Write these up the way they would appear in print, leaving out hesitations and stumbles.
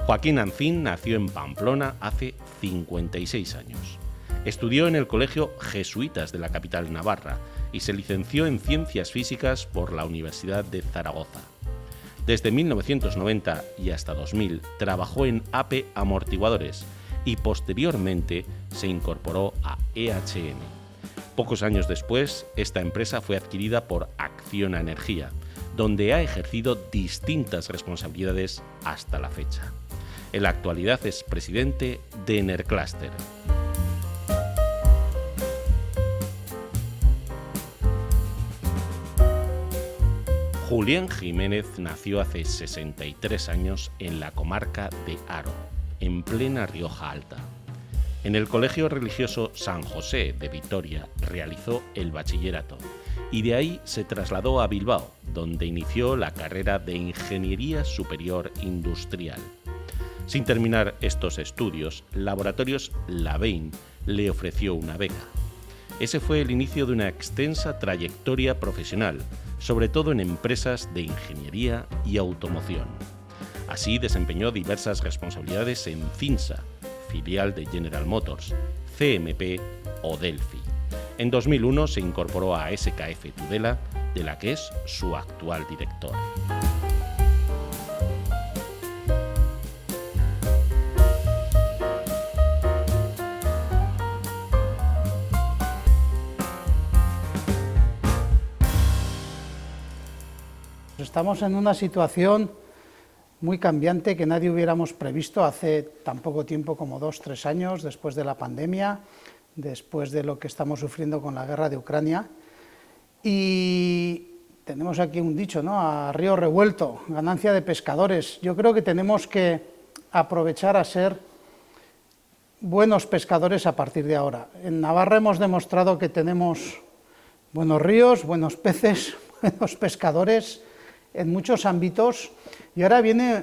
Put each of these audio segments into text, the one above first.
Joaquín Ancín nació en Pamplona hace 56 años. Estudió en el Colegio Jesuitas de la capital navarra y se licenció en Ciencias Físicas por la Universidad de Zaragoza. Desde 1990 y hasta 2000 trabajó en APE Amortiguadores y posteriormente se incorporó a EHM. Pocos años después, esta empresa fue adquirida por Acciona Energía, donde ha ejercido distintas responsabilidades hasta la fecha. En la actualidad es presidente de Enercluster. Julián Jiménez nació hace 63 años en la comarca de Haro, en plena Rioja Alta. En el Colegio Religioso San José de Vitoria realizó el bachillerato y de ahí se trasladó a Bilbao, donde inició la carrera de Ingeniería Superior Industrial. Sin terminar estos estudios, Laboratorios Lavein le ofreció una beca. Ese fue el inicio de una extensa trayectoria profesional, sobre todo en empresas de ingeniería y automoción. Así desempeñó diversas responsabilidades en Cinsa, filial de General Motors, CMP o Delphi. En 2001 se incorporó a SKF Tudela, de la que es su actual director. Estamos en una situación muy cambiante que nadie hubiéramos previsto hace tan poco tiempo como 2-3 años, después de la pandemia, después de lo que estamos sufriendo con la guerra de Ucrania. Y tenemos aquí un dicho, ¿no? A río revuelto, ganancia de pescadores. Yo creo que tenemos que aprovechar a ser buenos pescadores a partir de ahora. En Navarra hemos demostrado que tenemos buenos ríos, buenos peces, buenos pescadores en muchos ámbitos, y ahora viene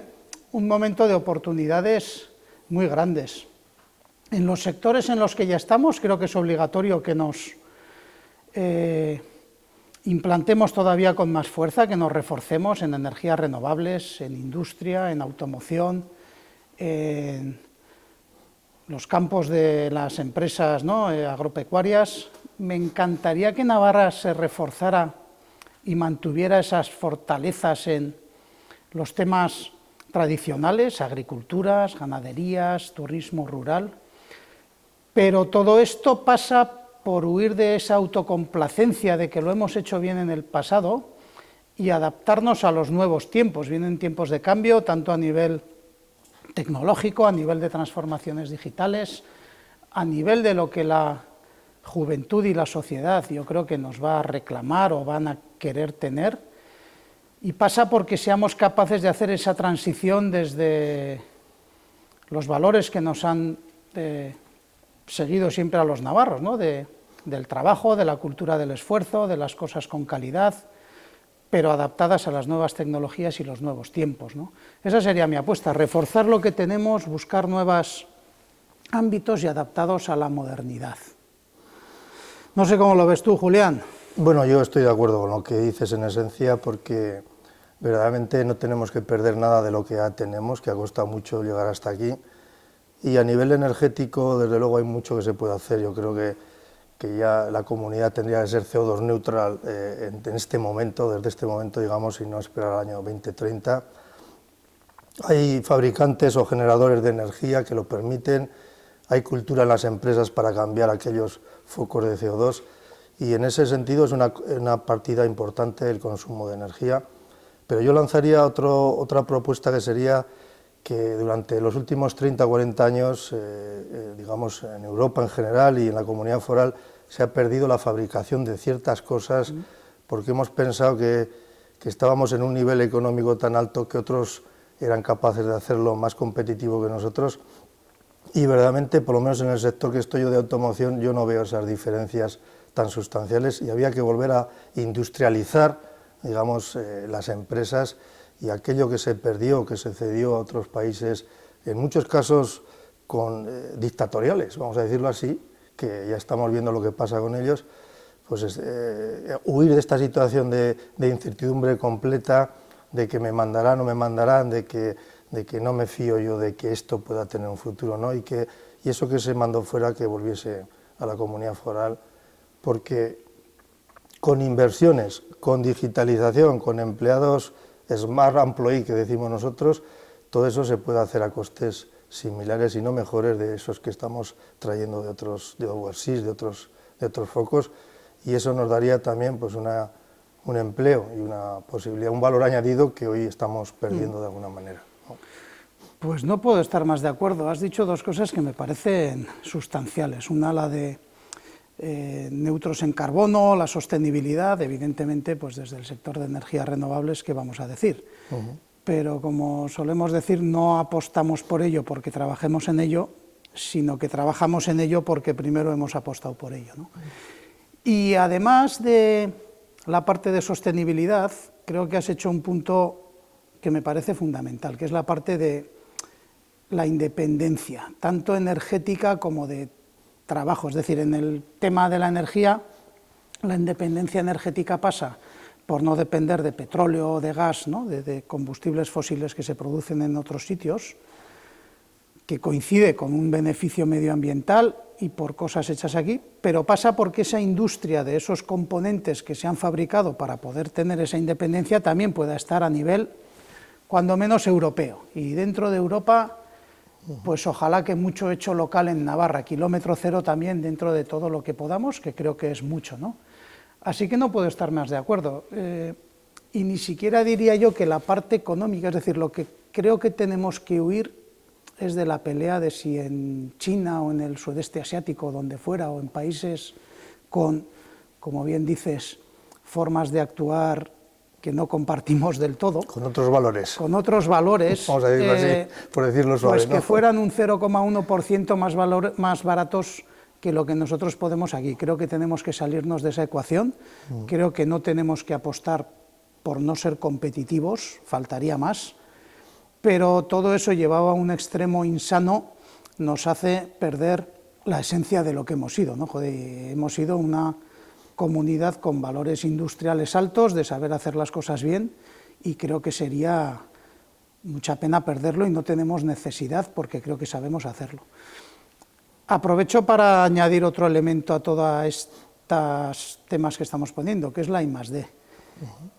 un momento de oportunidades muy grandes. En los sectores en los que ya estamos, creo que es obligatorio que nos implantemos todavía con más fuerza, que nos reforcemos en energías renovables, en industria, en automoción, en los campos de las empresas, ¿no?, agropecuarias. Me encantaría que Navarra se reforzara y mantuviera esas fortalezas en los temas tradicionales, agriculturas, ganaderías, turismo rural, pero todo esto pasa por huir de esa autocomplacencia de que lo hemos hecho bien en el pasado y adaptarnos a los nuevos tiempos. Vienen tiempos de cambio, tanto a nivel tecnológico, a nivel de transformaciones digitales, a nivel de lo que la juventud y la sociedad, yo creo que nos va a reclamar o van a querer tener, y pasa porque seamos capaces de hacer esa transición desde los valores que nos han seguido siempre a los navarros, ¿no?, del trabajo, de la cultura del esfuerzo, de las cosas con calidad, pero adaptadas a las nuevas tecnologías y los nuevos tiempos, ¿no? Esa sería mi apuesta, reforzar lo que tenemos, buscar nuevos ámbitos y adaptados a la modernidad. No sé cómo lo ves tú, Julián. Bueno, yo estoy de acuerdo con lo que dices en esencia, porque verdaderamente no tenemos que perder nada de lo que ya tenemos, que ha costado mucho llegar hasta aquí, y a nivel energético, desde luego, hay mucho que se puede hacer. Yo creo que ya la comunidad tendría que ser CO2 neutral en este momento, desde este momento, digamos, y no esperar al año 2030. Hay fabricantes o generadores de energía que lo permiten, hay cultura en las empresas para cambiar aquellos focos de CO2, y en ese sentido es una partida importante el consumo de energía. Pero yo lanzaría otra propuesta, que sería que durante los últimos 30 o 40 años, digamos, en Europa en general y en la comunidad foral, se ha perdido la fabricación de ciertas cosas, porque hemos pensado que estábamos en un nivel económico tan alto que otros eran capaces de hacerlo más competitivo que nosotros, y verdaderamente, por lo menos en el sector que estoy yo de automoción, yo no veo esas diferencias tan sustanciales, y había que volver a industrializar, digamos, las empresas, y aquello que se perdió, que se cedió a otros países, en muchos casos dictatoriales, vamos a decirlo así, que ya estamos viendo lo que pasa con ellos, pues huir de esta situación de incertidumbre completa, de que me mandarán o me mandarán, de de que no me fío yo de que esto pueda tener un futuro, ¿no? Y eso que se mandó fuera, que volviese a la comunidad foral, porque con inversiones, con digitalización, con empleados smart employee, que decimos nosotros, todo eso se puede hacer a costes similares y no mejores de esos que estamos trayendo de overseas, de otros focos, y eso nos daría también pues un empleo y una posibilidad, un valor añadido que hoy estamos perdiendo de alguna manera, ¿no? Pues no puedo estar más de acuerdo. Has dicho dos cosas que me parecen sustanciales. Una, la de neutros en carbono, la sostenibilidad, evidentemente, pues desde el sector de energías renovables, ¿qué vamos a decir? Pero como solemos decir, no apostamos por ello porque trabajemos en ello, sino que trabajamos en ello porque primero hemos apostado por ello, ¿no? Y además de la parte de sostenibilidad, creo que has hecho un punto que me parece fundamental, que es la parte de la independencia, tanto energética como de trabajo. Es decir, en el tema de la energía, la independencia energética pasa por no depender de petróleo o de gas, ¿no? de combustibles fósiles que se producen en otros sitios, que coincide con un beneficio medioambiental y por cosas hechas aquí, pero pasa porque esa industria de esos componentes que se han fabricado para poder tener esa independencia también pueda estar a nivel, cuando menos, europeo. Y dentro de Europa, pues ojalá que mucho hecho local en Navarra, kilómetro cero también dentro de todo lo que podamos, que creo que es mucho, ¿no? Así que no puedo estar más de acuerdo. Y ni siquiera diría yo que la parte económica, es decir, lo que creo que tenemos que huir es de la pelea de si en China o en el sudeste asiático, donde fuera, o en países con, como bien dices, formas de actuar que no compartimos del todo. Con otros valores. Con otros valores. Vamos a decirlo así, por decirlo suave, pues que ¿no? fueran un 0,1% más baratos que lo que nosotros podemos aquí. Creo que tenemos que salirnos de esa ecuación. Creo que no tenemos que apostar por no ser competitivos, faltaría más, pero todo eso llevado a un extremo insano nos hace perder la esencia de lo que hemos sido, ¿no? Joder, hemos sido una comunidad con valores industriales altos, de saber hacer las cosas bien, y creo que sería mucha pena perderlo y no tenemos necesidad porque creo que sabemos hacerlo. Aprovecho para añadir otro elemento a todos estos temas que estamos poniendo, que es la I+D.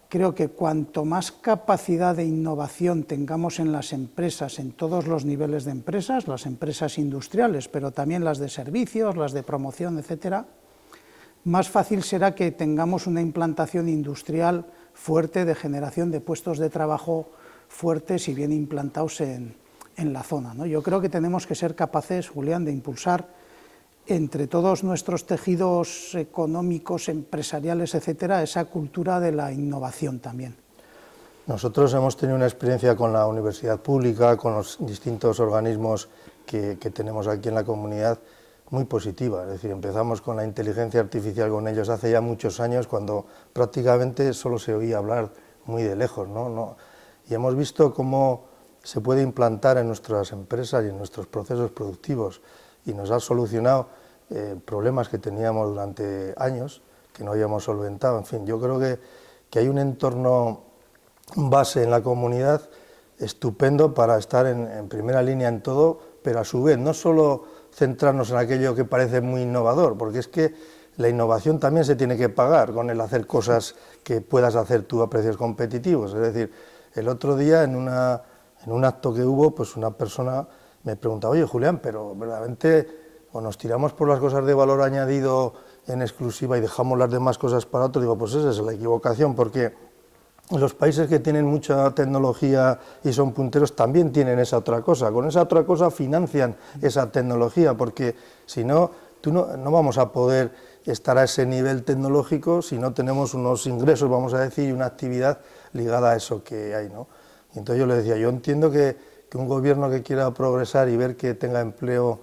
Creo que cuanto más capacidad de innovación tengamos en las empresas, en todos los niveles de empresas, las empresas industriales, pero también las de servicios, las de promoción, etcétera, más fácil será que tengamos una implantación industrial fuerte, de generación de puestos de trabajo fuertes y bien implantados en la zona, ¿no? Yo creo que tenemos que ser capaces, Julián, de impulsar entre todos nuestros tejidos económicos, empresariales, etcétera, esa cultura de la innovación también. Nosotros hemos tenido una experiencia con la universidad pública, con los distintos organismos que tenemos aquí en la comunidad, muy positiva. Es decir, empezamos con la inteligencia artificial con ellos hace ya muchos años, cuando prácticamente solo se oía hablar muy de lejos, ¿no? Y hemos visto cómo se puede implantar en nuestras empresas y en nuestros procesos productivos, y nos ha solucionado problemas que teníamos durante años, que no habíamos solventado. En fin, yo creo que hay un entorno base en la comunidad estupendo para estar en primera línea en todo, pero a su vez no solo centrarnos en aquello que parece muy innovador, porque es que la innovación también se tiene que pagar con el hacer cosas que puedas hacer tú a precios competitivos. Es decir, el otro día en un acto que hubo, pues una persona me preguntaba: oye, Julián, pero verdaderamente o nos tiramos por las cosas de valor añadido en exclusiva y dejamos las demás cosas para otros. Digo, pues esa es la equivocación, porque los países que tienen mucha tecnología y son punteros también tienen esa otra cosa. Con esa otra cosa financian esa tecnología, porque si no, no vamos a poder estar a ese nivel tecnológico si no tenemos unos ingresos, vamos a decir, y una actividad ligada a eso que hay, ¿no? Y entonces yo le decía, yo entiendo que un gobierno que quiera progresar y ver que tenga empleo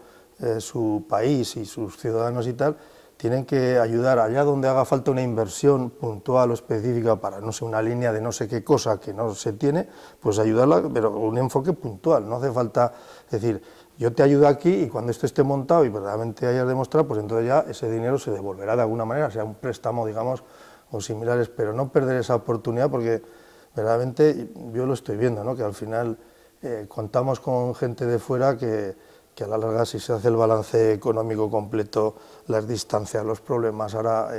su país y sus ciudadanos y tal, tienen que ayudar allá donde haga falta una inversión puntual o específica para, no sé, una línea de no sé qué cosa que no se tiene, pues ayudarla, pero con un enfoque puntual. No hace falta decir, yo te ayudo aquí y cuando esto esté montado y verdaderamente hayas demostrado, pues entonces ya ese dinero se devolverá de alguna manera, sea un préstamo, digamos, o similares, pero no perder esa oportunidad, porque verdaderamente yo lo estoy viendo, ¿no? Que al final contamos con gente de fuera que a la larga, si se hace el balance económico completo, las distancias, los problemas, ahora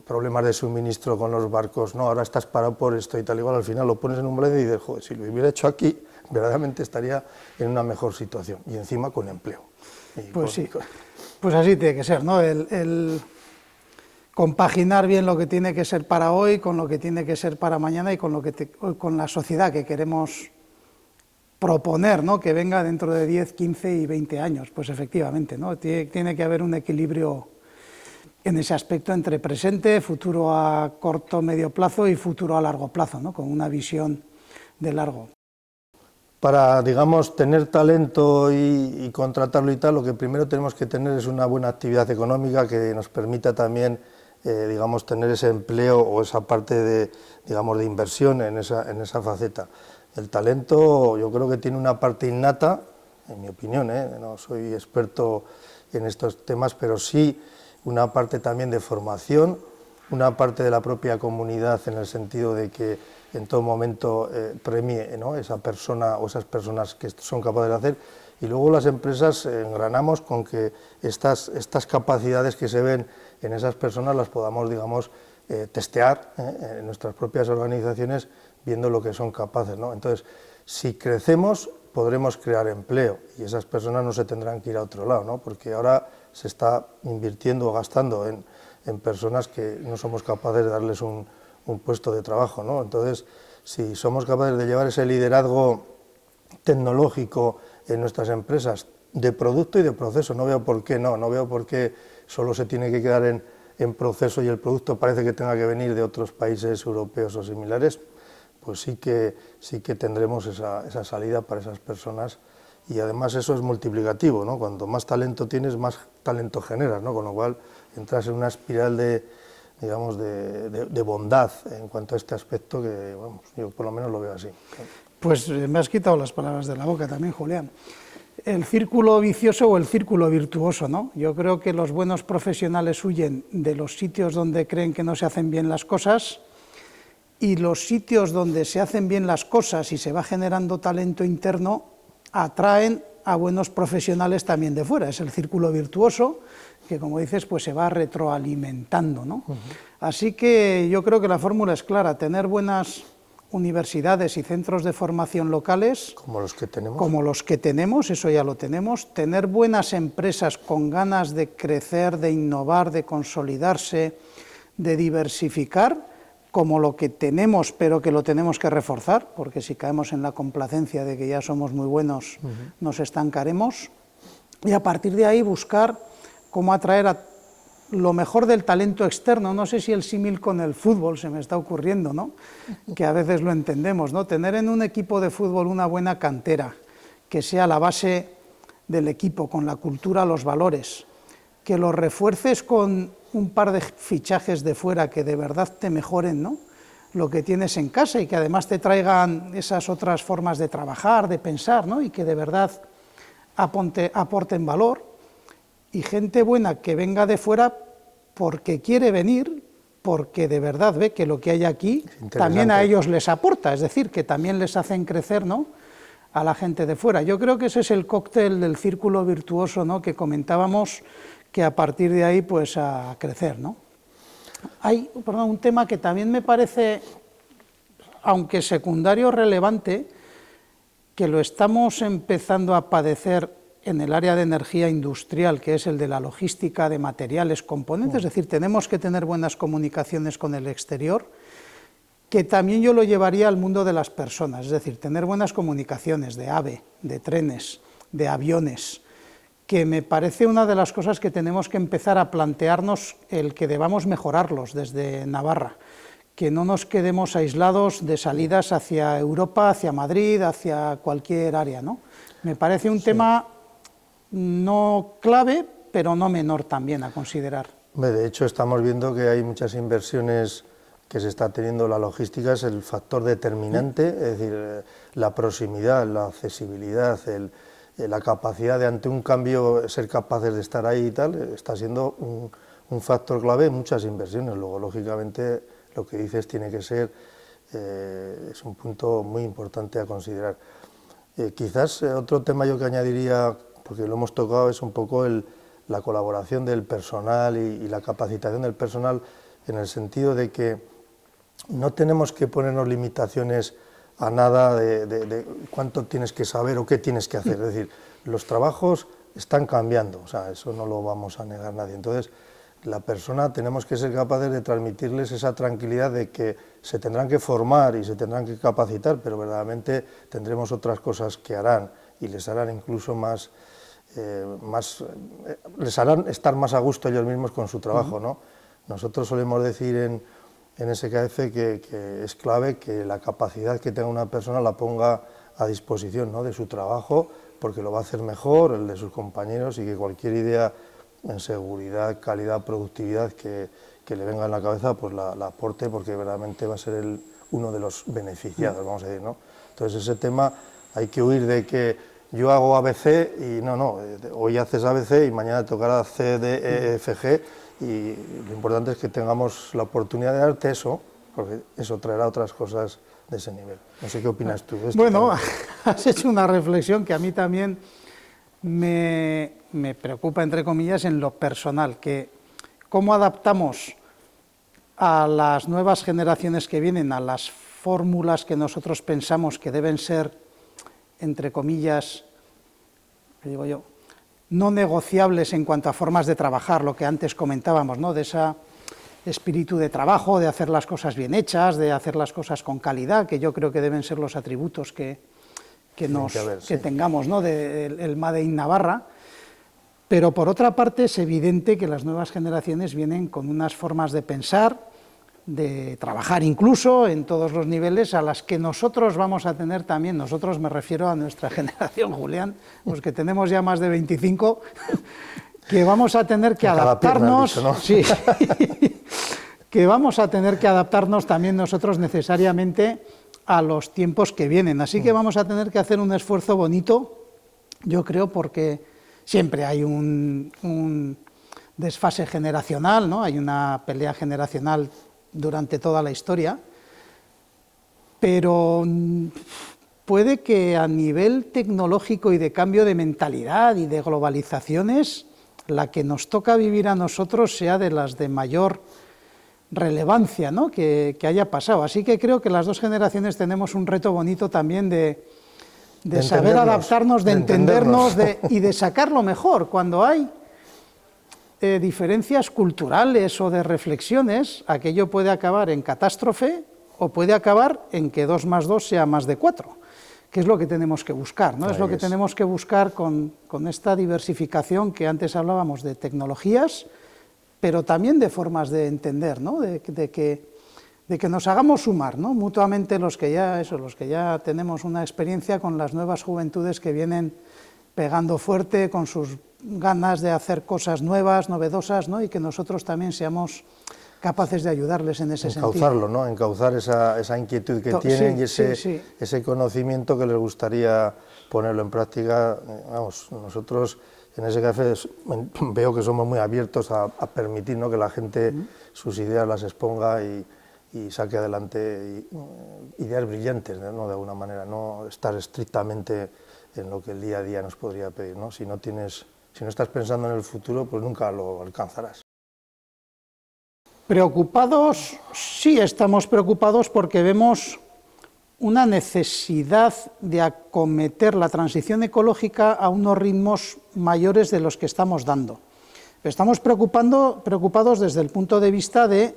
problemas de suministro con los barcos, no, ahora estás parado por esto y tal, igual al final lo pones en un balance y dices, joder, si lo hubiera hecho aquí, verdaderamente estaría en una mejor situación, y encima con empleo. Pues sí, pues así tiene que ser, ¿no? El compaginar bien lo que tiene que ser para hoy con lo que tiene que ser para mañana y con la sociedad que queremos proponer, ¿no?, que venga dentro de 10, 15 y 20 años. Pues efectivamente, ¿no?, tiene que haber un equilibrio en ese aspecto entre presente, futuro a corto, medio plazo y futuro a largo plazo, ¿no?, con una visión de largo. Para, digamos, tener talento y contratarlo y tal, lo que primero tenemos que tener es una buena actividad económica que nos permita también, digamos, tener ese empleo o esa parte de, digamos, de inversión en esa faceta. El talento yo creo que tiene una parte innata, en mi opinión, no soy experto en estos temas, pero sí una parte también de formación, una parte de la propia comunidad en el sentido de que en todo momento premie, ¿no?, esa persona o esas personas que son capaces de hacer, y luego las empresas engranamos con que estas capacidades que se ven en esas personas las podamos, digamos, testear en nuestras propias organizaciones, viendo lo que son capaces, ¿no? Entonces, si crecemos, podremos crear empleo y esas personas no se tendrán que ir a otro lado, ¿no?, porque ahora se está invirtiendo o gastando en personas que no somos capaces de darles un puesto de trabajo, ¿no? Entonces, si somos capaces de llevar ese liderazgo tecnológico en nuestras empresas, de producto y de proceso, no veo por qué no veo por qué solo se tiene que quedar en proceso y el producto parece que tenga que venir de otros países europeos o similares, pues sí que tendremos esa salida para esas personas, y además eso es multiplicativo, ¿no? Cuanto más talento tienes, más talento generas, ¿no? Con lo cual entras en una espiral de, digamos, de bondad en cuanto a este aspecto que, vamos, yo por lo menos lo veo así. Pues me has quitado las palabras de la boca también, Julián. El círculo vicioso o el círculo virtuoso, ¿no? Yo creo que los buenos profesionales huyen de los sitios donde creen que no se hacen bien las cosas, y los sitios donde se hacen bien las cosas y se va generando talento interno atraen a buenos profesionales también de fuera. Es el círculo virtuoso que, como dices, pues se va retroalimentando, ¿no? Así que yo creo que la fórmula es clara: tener buenas universidades y centros de formación locales, como los que tenemos, eso ya lo tenemos, tener buenas empresas con ganas de crecer, de innovar, de consolidarse, de diversificar, como lo que tenemos, pero que lo tenemos que reforzar, porque si caemos en la complacencia de que ya somos muy buenos, nos estancaremos, y a partir de ahí buscar cómo atraer a lo mejor del talento externo. No sé si el símil con el fútbol se me está ocurriendo, ¿no?, que a veces lo entendemos, ¿no?, tener en un equipo de fútbol una buena cantera, que sea la base del equipo, con la cultura, los valores, que los refuerces con un par de fichajes de fuera que de verdad te mejoren, ¿no?, lo que tienes en casa, y que además te traigan esas otras formas de trabajar, de pensar, ¿no?, y que de verdad aporten valor, y gente buena que venga de fuera porque quiere venir, porque de verdad ve que lo que hay aquí también a ellos les aporta, es decir, que también les hacen crecer, ¿no?, a la gente de fuera. Yo creo que ese es el cóctel del círculo virtuoso, ¿no?, que comentábamos, que a partir de ahí, pues a crecer, ¿no? Hay, un tema que también me parece, aunque secundario, relevante, que lo estamos empezando a padecer en el área de energía industrial, que es el de la logística de materiales, componentes, es decir, tenemos que tener buenas comunicaciones con el exterior, que también yo lo llevaría al mundo de las personas, es decir, tener buenas comunicaciones de AVE, de trenes, de aviones, que me parece una de las cosas que tenemos que empezar a plantearnos, el que debamos mejorarlos desde Navarra, que no nos quedemos aislados de salidas hacia Europa, hacia Madrid, hacia cualquier área, ¿no? Me parece un tema no clave, pero no menor también a considerar. De hecho, estamos viendo que hay muchas inversiones que se está teniendo. La logística es el factor determinante, es decir, la proximidad, la accesibilidad, la capacidad de, ante un cambio, ser capaces de estar ahí y tal, está siendo un factor clave en muchas inversiones. Luego, lógicamente, lo que dices tiene que ser, es un punto muy importante a considerar. Quizás otro tema yo que añadiría, porque lo hemos tocado, es un poco la colaboración del personal y la capacitación del personal, en el sentido de que no tenemos que ponernos limitaciones a nada de cuánto tienes que saber o qué tienes que hacer. Es decir, los trabajos están cambiando, o sea, eso no lo vamos a negar nadie. Entonces, la persona tenemos que ser capaces de transmitirles esa tranquilidad de que se tendrán que formar y se tendrán que capacitar, pero verdaderamente tendremos otras cosas que harán y les harán incluso les harán estar más a gusto ellos mismos con su trabajo, ¿no? Nosotros solemos decir en SKF que es clave que la capacidad que tenga una persona la ponga a disposición, ¿no?, de su trabajo, porque lo va a hacer mejor, el de sus compañeros, y que cualquier idea en seguridad, calidad, productividad que le venga en la cabeza, pues la aporte, porque verdaderamente va a ser uno de los beneficiados, vamos a decir, ¿no? Entonces ese tema hay que huir de que yo hago ABC y no, hoy haces ABC y mañana tocará C, D, E, F, G, y lo importante es que tengamos la oportunidad de darte eso, porque eso traerá otras cosas de ese nivel. No sé qué opinas tú de esto. Bueno, has hecho una reflexión que a mí también me preocupa, entre comillas, en lo personal, que cómo adaptamos a las nuevas generaciones que vienen a las fórmulas que nosotros pensamos que deben ser, entre comillas, ¿qué digo yo?, no negociables en cuanto a formas de trabajar, lo que antes comentábamos, ¿no?, de ese espíritu de trabajo, de hacer las cosas bien hechas, de hacer las cosas con calidad, que yo creo que deben ser los atributos que tengamos, ¿no?, del Made in Navarra. Pero por otra parte es evidente que las nuevas generaciones vienen con unas formas de pensar, de trabajar incluso en todos los niveles, a las que nosotros vamos a tener también, nosotros me refiero a nuestra generación, Julián, los que tenemos ya más de 25, que vamos a tener que adaptarnos, dicho, ¿no? Sí, que vamos a tener que adaptarnos también nosotros necesariamente a los tiempos que vienen. Así que vamos a tener que hacer un esfuerzo bonito, yo creo, porque siempre hay un desfase generacional, ¿no? Hay una pelea generacional durante toda la historia, pero puede que a nivel tecnológico y de cambio de mentalidad y de globalizaciones, la que nos toca vivir a nosotros sea de las de mayor relevancia, ¿no?, que haya pasado. Así que creo que las dos generaciones tenemos un reto bonito también de saber adaptarnos, de entendernos y de sacarlo mejor. Cuando hay diferencias culturales o de reflexiones, aquello puede acabar en catástrofe o puede acabar en que 2 más 2 sea más de 4, que es lo que tenemos que buscar, ¿no? Es lo que tenemos que buscar con esta diversificación que antes hablábamos de tecnologías, pero también de formas de entender, ¿no?, de que nos hagamos sumar, ¿no?, mutuamente los que ya tenemos una experiencia con las nuevas juventudes que vienen pegando fuerte con sus ganas de hacer cosas nuevas, novedosas, ¿no?, y que nosotros también seamos capaces de ayudarles en ese sentido. Encauzarlo, ¿no?, encauzar esa inquietud que tienen y ese conocimiento que les gustaría ponerlo en práctica. Vamos, nosotros en SKF veo que somos muy abiertos a permitir, ¿no?, que la gente sus ideas las exponga y saque adelante ideas brillantes, ¿no?, de alguna manera, no estar estrictamente en lo que el día a día nos podría pedir, ¿no? Si no estás pensando en el futuro, pues nunca lo alcanzarás. Preocupados, sí estamos preocupados porque vemos una necesidad de acometer la transición ecológica a unos ritmos mayores de los que estamos dando. Pero estamos preocupados desde el punto de vista de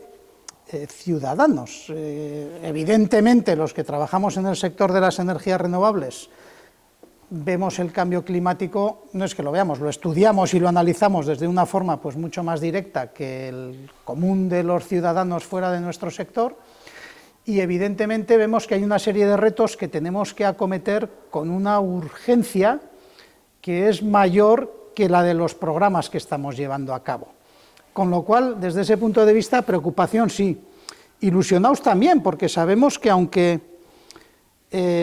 ciudadanos. Evidentemente, los que trabajamos en el sector de las energías renovables vemos el cambio climático, no es que lo veamos, lo estudiamos y lo analizamos desde una forma pues mucho más directa que el común de los ciudadanos fuera de nuestro sector, y evidentemente vemos que hay una serie de retos que tenemos que acometer con una urgencia que es mayor que la de los programas que estamos llevando a cabo. Con lo cual, desde ese punto de vista, preocupación sí. Ilusionados también, porque sabemos que aunque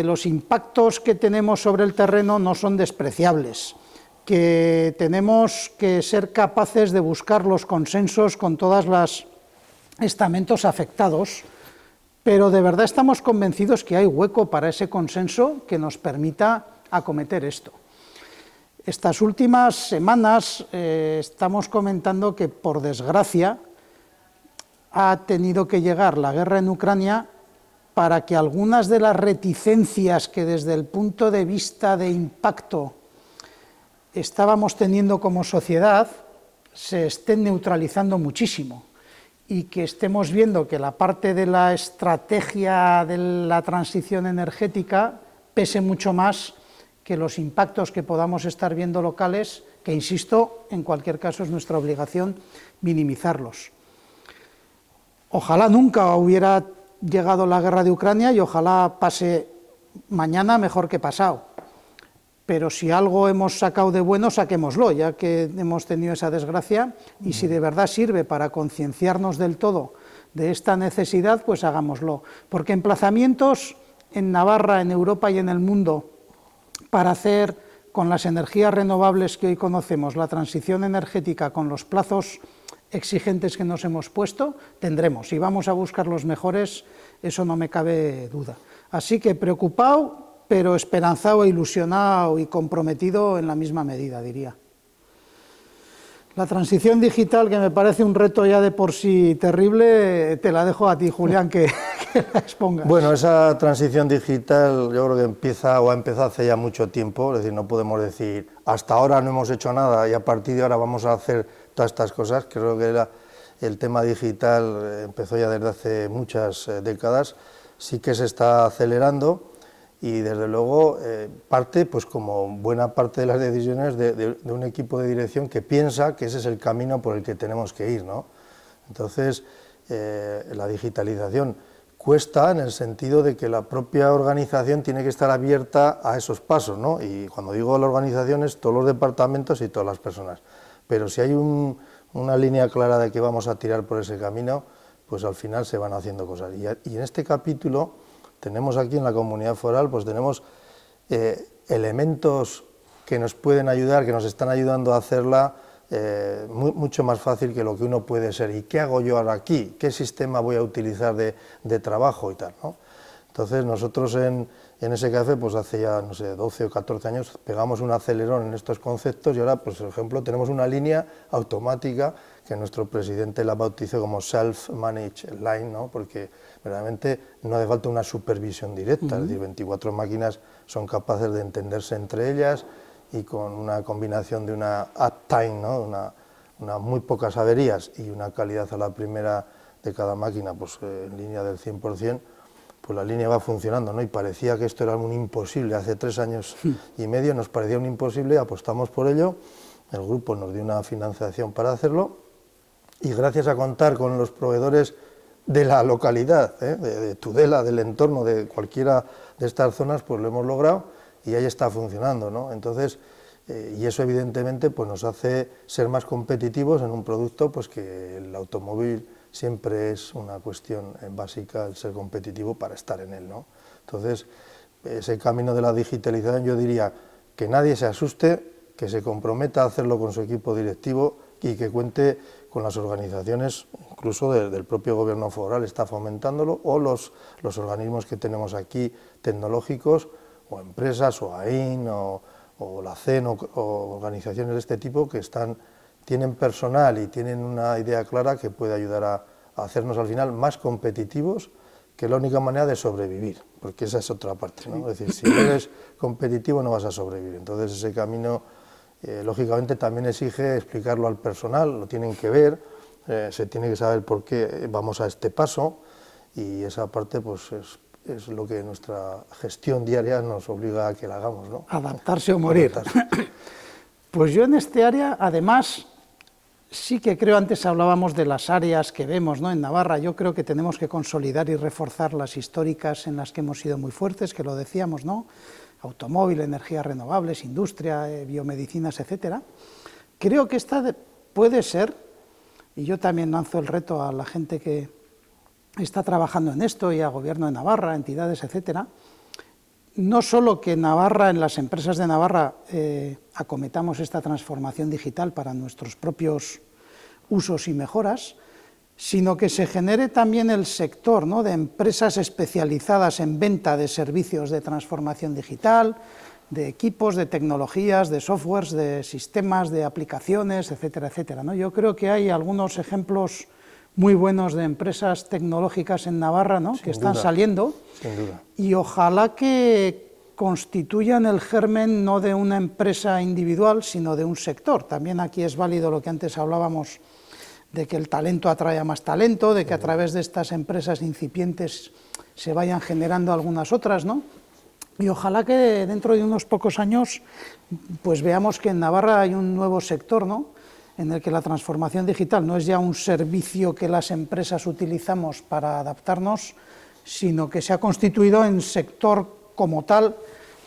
los impactos que tenemos sobre el terreno no son despreciables, que tenemos que ser capaces de buscar los consensos con todos los estamentos afectados, pero de verdad estamos convencidos que hay hueco para ese consenso que nos permita acometer esto. Estas últimas semanas estamos comentando que, por desgracia, ha tenido que llegar la guerra en Ucrania para que algunas de las reticencias que desde el punto de vista de impacto estábamos teniendo como sociedad se estén neutralizando muchísimo y que estemos viendo que la parte de la estrategia de la transición energética pese mucho más que los impactos que podamos estar viendo locales, que, insisto, en cualquier caso es nuestra obligación minimizarlos. Ojalá nunca hubiera llegado la guerra de Ucrania y ojalá pase mañana mejor que pasado. Pero si algo hemos sacado de bueno, saquémoslo, ya que hemos tenido esa desgracia, y si de verdad sirve para concienciarnos del todo de esta necesidad, pues hagámoslo. Porque emplazamientos en Navarra, en Europa y en el mundo para hacer con las energías renovables que hoy conocemos la transición energética con los plazos exigentes que nos hemos puesto, tendremos, y vamos a buscar los mejores, eso no me cabe duda. Así que preocupado, pero esperanzado, ilusionado y comprometido en la misma medida, diría. La transición digital, que me parece un reto ya de por sí terrible, te la dejo a ti, Julián, que la expongas. Bueno, esa transición digital yo creo que empieza o ha empezado hace ya mucho tiempo, es decir, no podemos decir hasta ahora no hemos hecho nada y a partir de ahora vamos a hacer todas estas cosas. Creo que el tema digital empezó ya desde hace muchas décadas, sí que se está acelerando. Y desde luego parte, pues como buena parte de las decisiones de un equipo de dirección que piensa que ese es el camino por el que tenemos que ir, ¿no? Entonces, la digitalización cuesta en el sentido de que la propia organización tiene que estar abierta a esos pasos, ¿no? Y cuando digo la organización es todos los departamentos y todas las personas. Pero si hay una línea clara de que vamos a tirar por ese camino, pues al final se van haciendo cosas. Y en este capítulo tenemos aquí en la Comunidad Foral, pues tenemos elementos que nos pueden ayudar, que nos están ayudando a hacerla mucho más fácil que lo que uno puede ser. ¿Y qué hago yo ahora aquí? ¿Qué sistema voy a utilizar de trabajo y tal, ¿no? Entonces nosotros en SKF, pues hace ya, no sé, 12 o 14 años, pegamos un acelerón en estos conceptos y ahora, pues por ejemplo, tenemos una línea automática que nuestro presidente la bautizó como Self-Managed Line, ¿no? Porque verdaderamente no hace falta una supervisión directa, es decir, 24 máquinas son capaces de entenderse entre ellas y con una combinación de una uptime, ¿no? una muy pocas averías y una calidad a la primera de cada máquina, pues en línea del 100%, pues la línea va funcionando, ¿no? Y parecía que esto era un imposible, hace 3 años y medio nos parecía un imposible, apostamos por ello, el grupo nos dio una financiación para hacerlo y gracias a contar con los proveedores de la localidad, de Tudela, del entorno, de cualquiera de estas zonas, pues lo hemos logrado y ahí está funcionando, ¿no? Entonces, y eso evidentemente pues nos hace ser más competitivos en un producto, pues que el automóvil siempre es una cuestión básica el ser competitivo para estar en él, ¿no? Entonces, ese camino de la digitalización yo diría que nadie se asuste, que se comprometa a hacerlo con su equipo directivo y que cuente con las organizaciones, incluso del propio gobierno foral está fomentándolo, o los organismos que tenemos aquí tecnológicos, o empresas, o AIN, o la CEN, o organizaciones de este tipo que tienen personal y tienen una idea clara que puede ayudar a hacernos al final más competitivos, que es la única manera de sobrevivir, porque esa es otra parte, ¿no? Es decir, si no eres competitivo no vas a sobrevivir. Entonces ese camino, lógicamente, también exige explicarlo al personal, lo tienen que ver, se tiene que saber por qué vamos a este paso, y esa parte pues es lo que nuestra gestión diaria nos obliga a que la hagamos, ¿no? Adaptarse o morir. Pues yo en este área, además, sí que creo, antes hablábamos de las áreas que vemos, ¿no? En Navarra, yo creo que tenemos que consolidar y reforzar las históricas en las que hemos sido muy fuertes, que lo decíamos, ¿no? Automóvil, energías renovables, industria, biomedicinas, etcétera. Creo que esta puede ser, y yo también lanzo el reto a la gente que está trabajando en esto y a Gobierno de Navarra, entidades, etcétera, no solo que Navarra, en las empresas de Navarra, acometamos esta transformación digital para nuestros propios usos y mejoras, sino que se genere también el sector, ¿no?, de empresas especializadas en venta de servicios de transformación digital, de equipos, de tecnologías, de softwares, de sistemas, de aplicaciones, etcétera, etcétera, ¿no? Yo creo que hay algunos ejemplos muy buenos de empresas tecnológicas en Navarra, ¿no?, que están saliendo, sin duda. Y ojalá que constituyan el germen no de una empresa individual, sino de un sector. También aquí es válido lo que antes hablábamos, de que el talento atrae a más talento, de que a través de estas empresas incipientes se vayan generando algunas otras, ¿no? Y ojalá que dentro de unos pocos años pues veamos que en Navarra hay un nuevo sector, ¿no?, en el que la transformación digital no es ya un servicio que las empresas utilizamos para adaptarnos, sino que se ha constituido en sector como tal,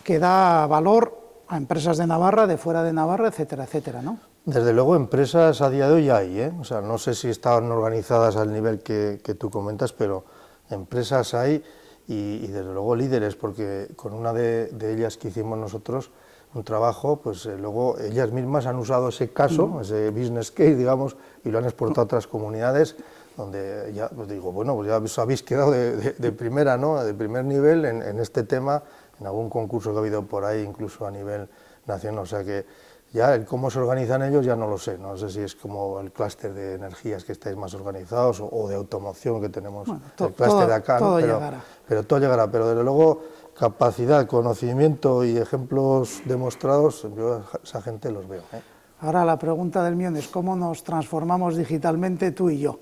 que da valor a empresas de Navarra, de fuera de Navarra, etcétera, etcétera, ¿no? Desde luego, empresas a día de hoy hay, ¿eh? O sea, no sé si están organizadas al nivel que tú comentas, pero empresas hay y desde luego líderes, porque con una de ellas que hicimos nosotros un trabajo, pues luego ellas mismas han usado ese caso, ese business case, digamos, y lo han exportado a otras comunidades, donde ya pues digo, bueno, pues ya os habéis quedado de primera, ¿no?, de primer nivel en este tema, en algún concurso que ha habido por ahí, incluso a nivel nacional, o sea que ya el cómo se organizan ellos ya no sé si es como el clúster de energías que estáis más organizados o de automoción que tenemos, bueno, el clúster de acá, todo ¿no? llegará. Pero todo llegará, pero desde luego capacidad, conocimiento y ejemplos demostrados, yo a esa gente los veo, ¿eh? Ahora la pregunta del millón es ¿cómo nos transformamos digitalmente tú y yo?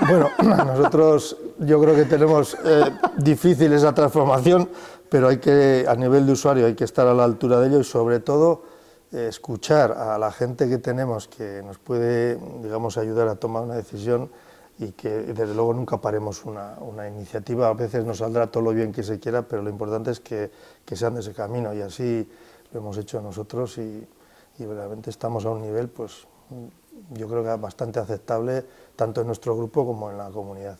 Bueno, nosotros yo creo que tenemos difícil esa transformación, pero hay que, a nivel de usuario, hay que estar a la altura de ello y sobre todo escuchar a la gente que tenemos que nos puede, digamos, ayudar a tomar una decisión y que desde luego nunca paremos una iniciativa. A veces no saldrá todo lo bien que se quiera, pero lo importante es que sean de ese camino y así lo hemos hecho nosotros y verdaderamente estamos a un nivel, pues yo creo que bastante aceptable tanto en nuestro grupo como en la comunidad.